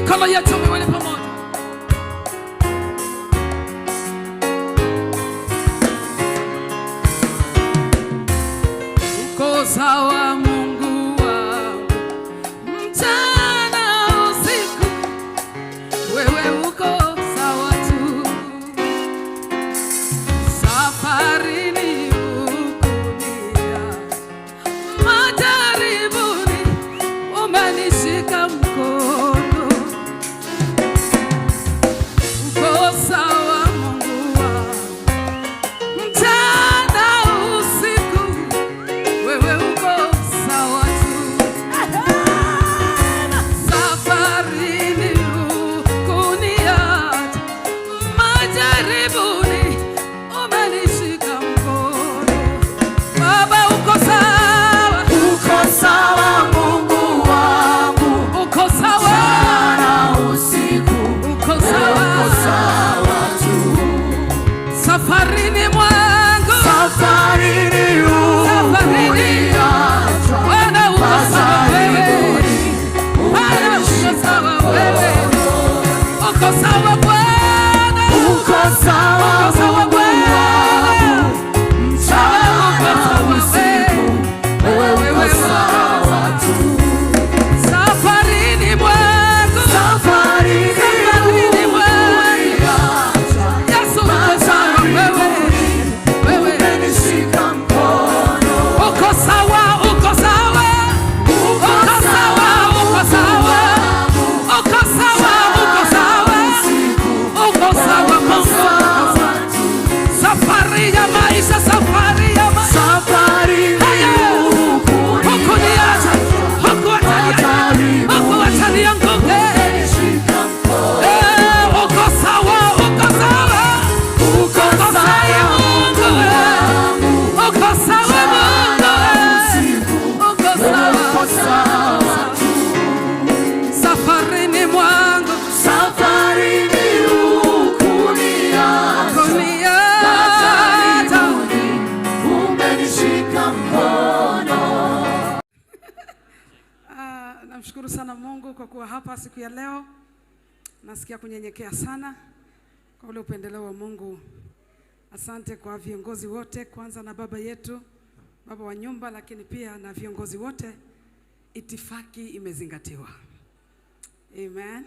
mikono yetu miwili pamoja. Uko sawa Mungu wangu, mchana usiku, wewe uko sawa tu. Safarini ukunia, majaribuni umenishika mkono. Uko sawa Mungu wangu, mchana usiku, wewe uko sawa tu. Safarini ukuniacha, majaribuni umenishika mkono. Baba uko sawa, Uko sawa Mungu wangu, uko sawa, mchana usiku, uko uko sawa. sawa tu. Safarini mwangu, Safarini ukuniacha, Bwana uko sawa wewe, majaribuni Bwana uko sawa wewe, umenishika uko sawa Bwana, Uko sawa uko sawa Mungu Bwana, wangu, mchana uko sawa usiku, wewe, uko sawa tu. safarini mwangu, Safarini safarini mwangu, ukuniacha, Yesu uko sawa wewe, wewe umenishika mkono. uko sawa, uko sawa, uko sawa, uko sawa, uko sawa, uko sawa, uko sawa Mungu. Safari ya maisha, safari ya maisha, Safarini hukuniacha, hukuachalia nguvu. umenishika mkono. Uko sawa, uko sawa, uko sawa Mungu, uko sawa Mungu, uko Uko sawa. sawa tu. Safarini mwangu, Safarini ukuniacha, hukuniacha. umenishika mkono. Namshukuru sana Mungu kwa kuwa hapa siku ya leo. Nasikia kunyenyekea sana kwa ule upendeleo wa Mungu. Asante kwa viongozi wote, kwanza na baba yetu, baba wa nyumba, lakini pia na viongozi wote. Itifaki imezingatiwa. Amen.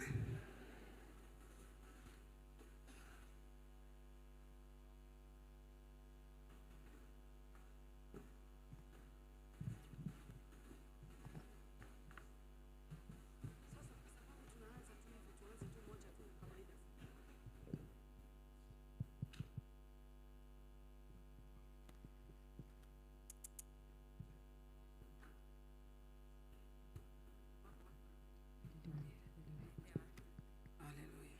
Haleluya.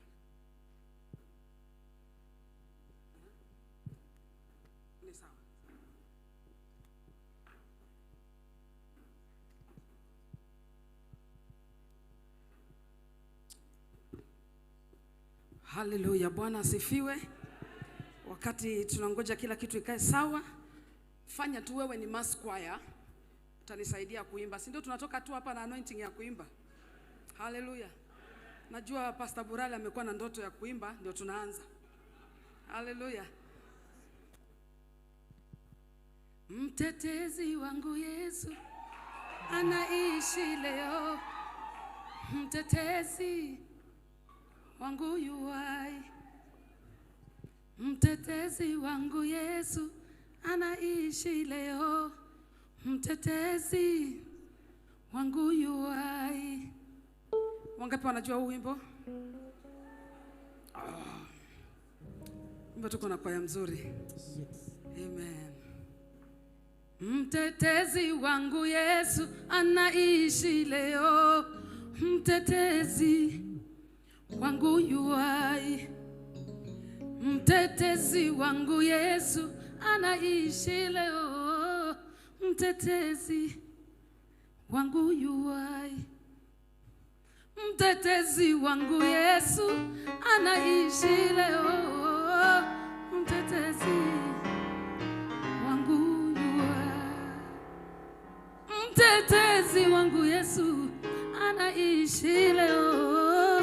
Ni sawa. Haleluya, Bwana asifiwe. Wakati tunangoja kila kitu ikae sawa, fanya tu wewe ni mass choir, utanisaidia kuimba. Si ndio tunatoka tu hapa na anointing ya kuimba. Haleluya. Najua Pastor Burali amekuwa na ndoto ya kuimba, ndio tunaanza. Haleluya. Mtetezi wangu Yesu anaishi leo. Mtetezi wangu yuai. Mtetezi wangu Yesu anaishi leo. Mtetezi wangu yuai. Wangapi wanajua huu wimbo? Wimbo tuko na kwaya mzuri. Amen. Mtetezi wangu Yesu anaishi leo. Mtetezi wangu yuai. Mtetezi wangu Yesu anaishi leo. Mtetezi wangu yuai. Mtetezi wangu Yesu anaishi leo. Mtetezi wangu yuai. Mtetezi wangu Yesu anaishi leo.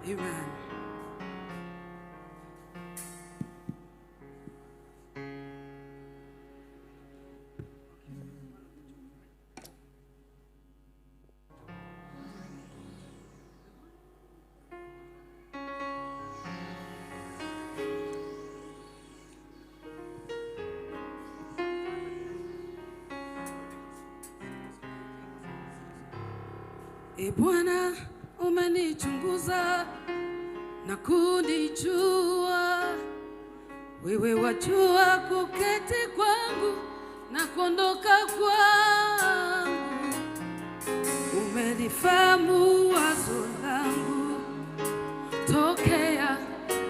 Amen. E Bwana, umenichunguza na kunijua, wewe wajua kuketi kwangu na kuondoka kwangu, umelifahamu wazo langu tokea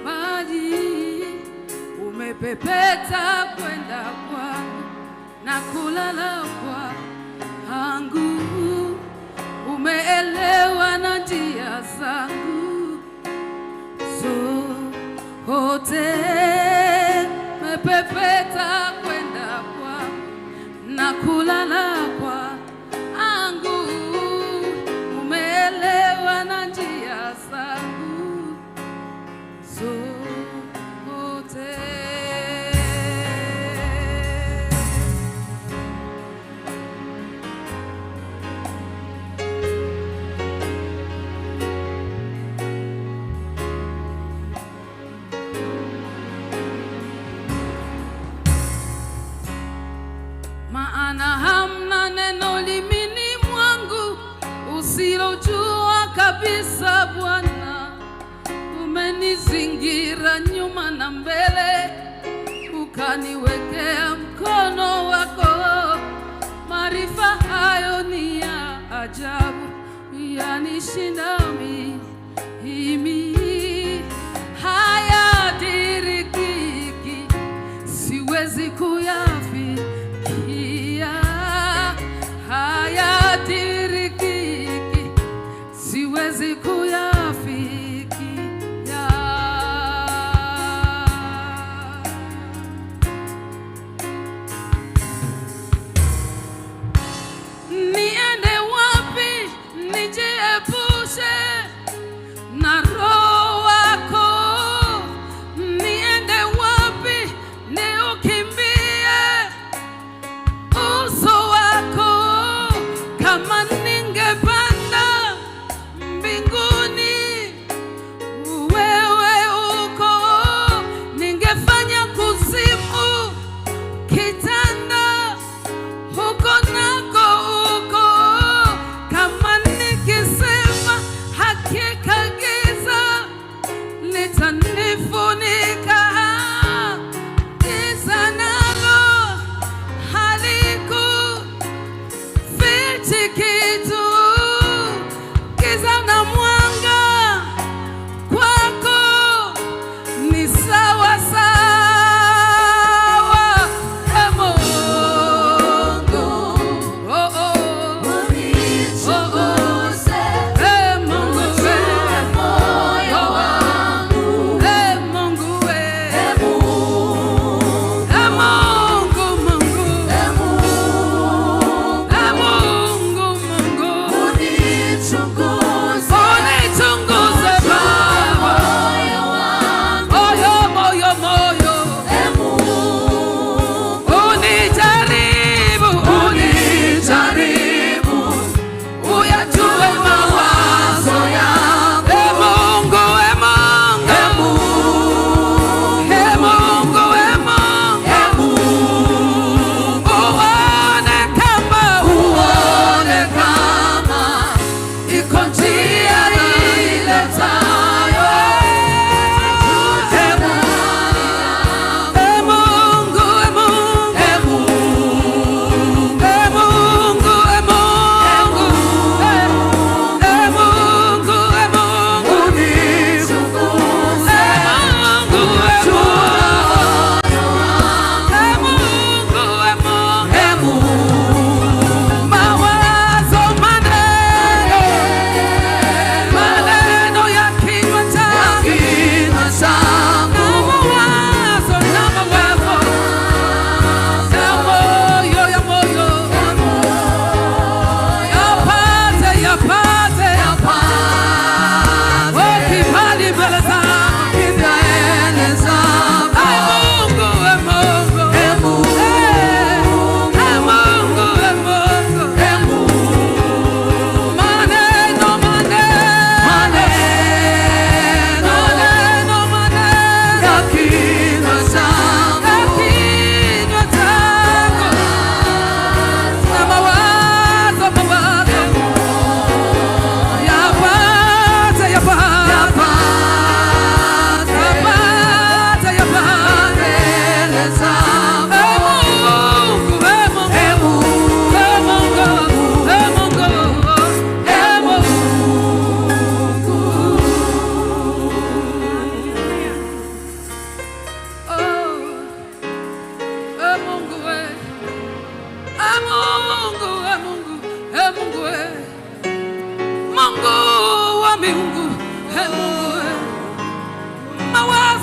mbali, umepepeta kwenda kwangu na kulala kwangu, umeelewa na njia zangu zote, umepepeta kwenda kwangu na kulala kwangu, umeelewa na njia zangu zote. Maana hamna neno limini mwangu usilojua kabisa. Bwana, umenizingira nyuma na mbele, ukaniwekea mkono wako. Maarifa hayo ni ya ajabu, yanishinda mimi, hayadirikiki, siwezi kuyafikia, hayadirikiki, siwezi kuyafikia. Niende wapi nijiepushe na Roho wako? Niende wapi niukimbie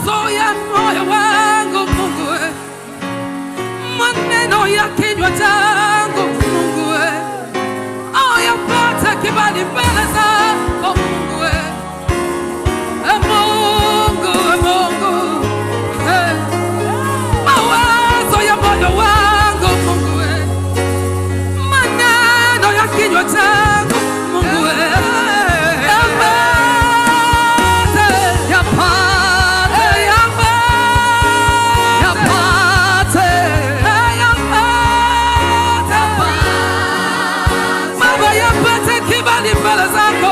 mawazo ya moyo wangu Mungu we, maneno ya kinywa changu Mungu we, yapate kibali mbele zako Mungu we. Mungu, Mungu, mawazo ya moyo wangu Mungu we, maneno ya kinywa changu Mungu we, kibali mbele zako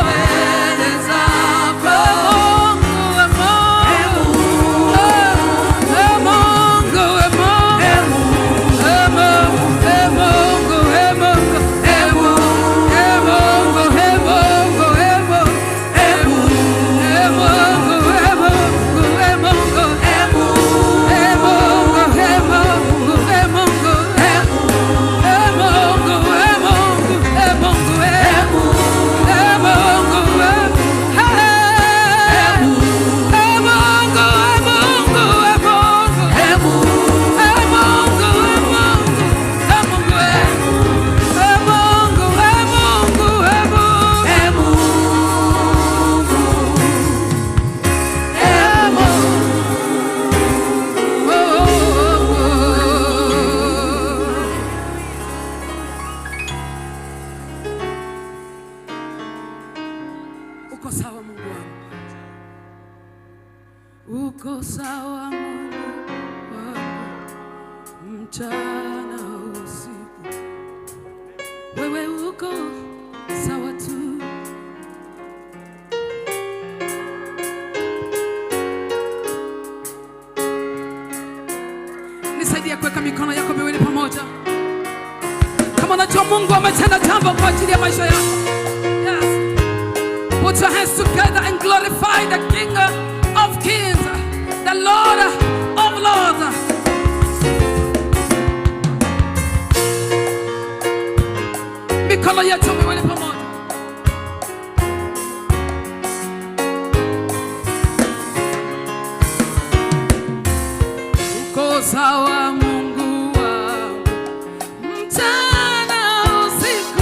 uko sawa Mungu wangu, uko sawa Mungu wangu, mchana usiku, wewe uko sawa tu. Nisaidie kuweka mikono yako miwili pamoja kama unajua Mungu ametenda jambo kwa ajili ya maisha yako. Yes. Put your hands together and glorify the King of Kings, the Lord of Lords. Mikono yetu miwili pamoja. Uko sawa Mungu wangu, mchana usiku,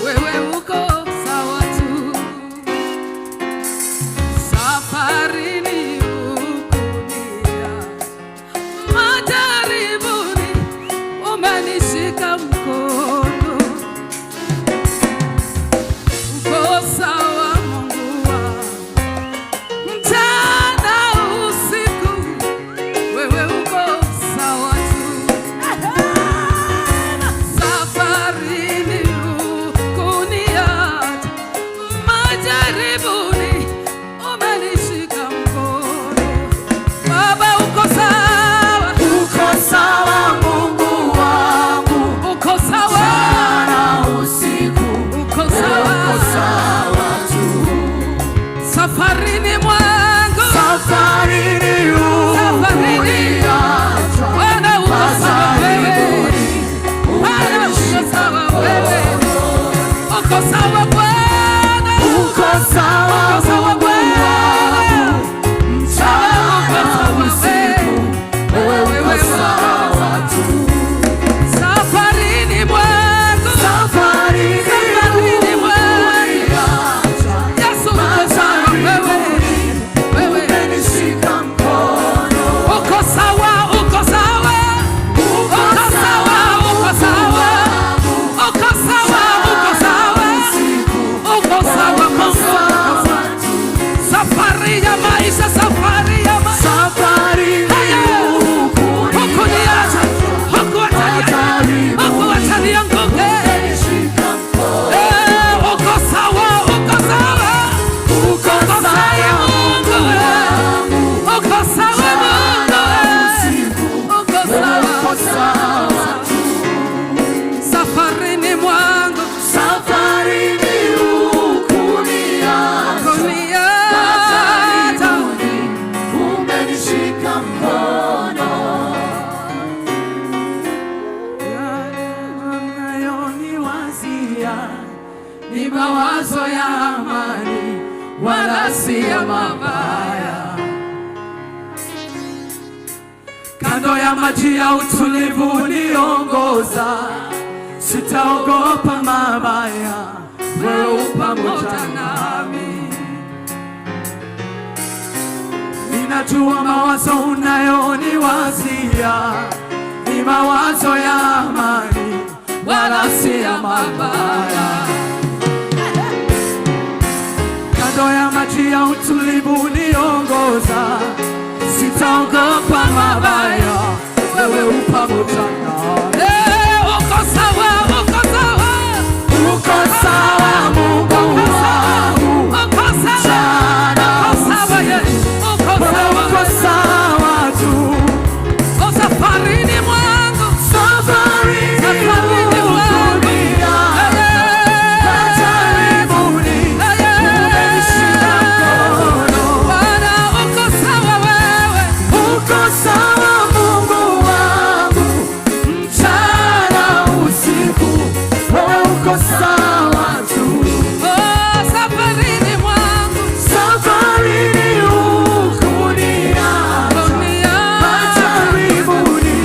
wewe uko sawa tu. Safarini ukunia, majaribuni umenishika mkono. Uko sawa Mungu wangu, mchana usiku, wewe uko sawa tu. Safarini ukuniacha, majaribuni umenishika mkono. Baba uko sawa, uko sawa Mungu wangu, uko sawa mchana usiku, uko sawa tu. safarini mwangu, Safarini ukuniacha, Bwana uko sawa wewe, Bwana uko sawa wewe, uko sawa Bwana, uko sawa Mungu wangu, mchana usiku, wewe uko sawa tu. safarini mwangu, Safarini mwangu, Yesu uko sawa wewe, wewe umenishika mkono. uko sawa, uko sawa, uko sawa, uko sawa, uko sawa, uko sawa, uko sawa Mungu. Safari ya maisha, safari ya maisha, Safarini hukuniacha, hukuacha nianguke. umenishika mkono. Uko sawa, uko sawa, Uko sawa Mungu, uko sawa Mungu, uko uko sawa. sawa. Safarini mwangu, Safarini ukuniacha, hukuniacha, kando ya maji ya utulivu uniongoza, sitaogopa mabaya, wewe pamoja nami. Ninajua mawazo unayoniwazia ni mawazo ya amani, wala si ya mabaya. Kando ya maji ya utulivu uniongoza, sitaogopa mabaya, wewe pamoja nami. Uko sawa, uko sawa, uko sawa Mungu wangu, uko sawa, uko sawa, uko sawa, uko sawa tu. Safarini mwangu, Safarini mwangu, majaribuni, umenishika mkono. Bwana uko sawa wewe, Uko sawa Mungu wangu, mchana usiku, wewe uko sawa tu. safarini mwangu, Safarini hukuniacha, majaribuni,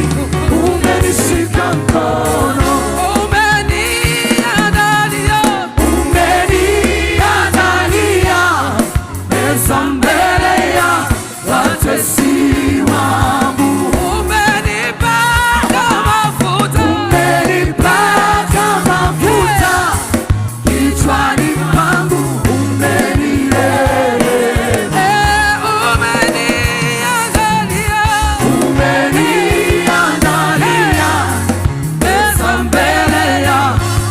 umenishika mkono. Umeniandalia meza mbele ya watesi wangu. umenipaka mafuta, Umenipaka mafuta kichwani pangu, umeniandalia meza mbele ya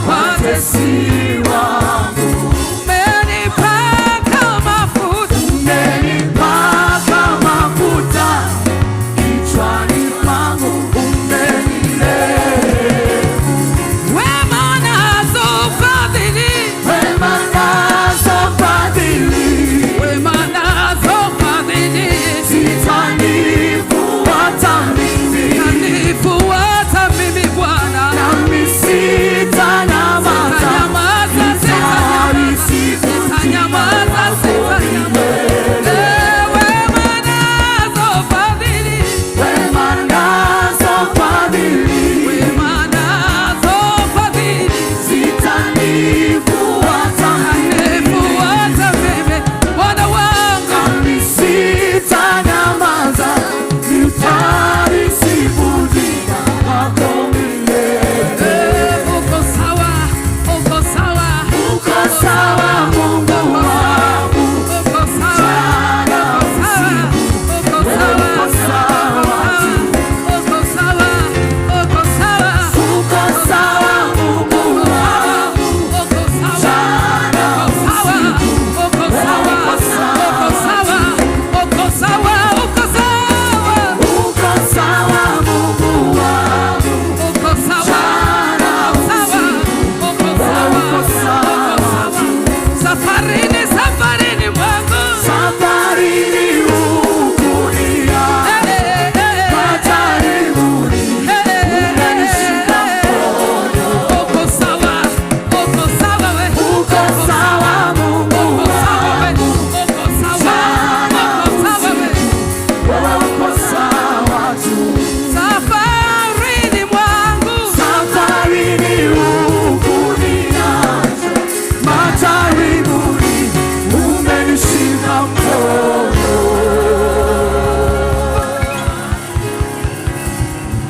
watesi wangu. umenipaka mafuta, Umenipaka mafuta kichwani pangu, wema nazo fadhili, wema nazo fadhili wema nazo fadhili, zitanifuata mimi, nifuata mimi Bwana, nami sitanyamaza, nitalisifu jina lako milele. wema nazo fadhili, Wema nazo fadhili wema nazo fadhili, zitanifuata nifuata mimi Bwana wangu. nami sitanyamaza, nitalisifu jina lako milele. Uko sawa, uko sawa, Uko sawa Mungu wangu, uko sawa, uko sawa, uko sawa, uko sawa, uko sawa, uko sawa Mungu wangu, uko sawa, jana usiku, uko sawa, uko sawa, uko sawa, uko sawa, uko sawa Mungu wangu, uko sawa, jana usiku, uko sawa, uko sawa tu. safarini, safarini mwangu, Safarini hukuniacha, majaribuni, umenishika mkono. uko sawa, uko sawa we, Uko sawa Mungu wangu, uko sawa, uko sawa we, wewe uko sawa tu. safarini mwangu, Safarini hukuniacha, majaribuni, umenishika mkono.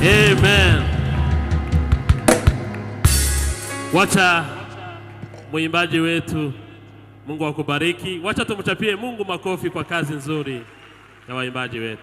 Amen. Wacha mwimbaji wetu, Mungu akubariki. Wacha tumchapie Mungu makofi kwa kazi nzuri ya waimbaji wetu.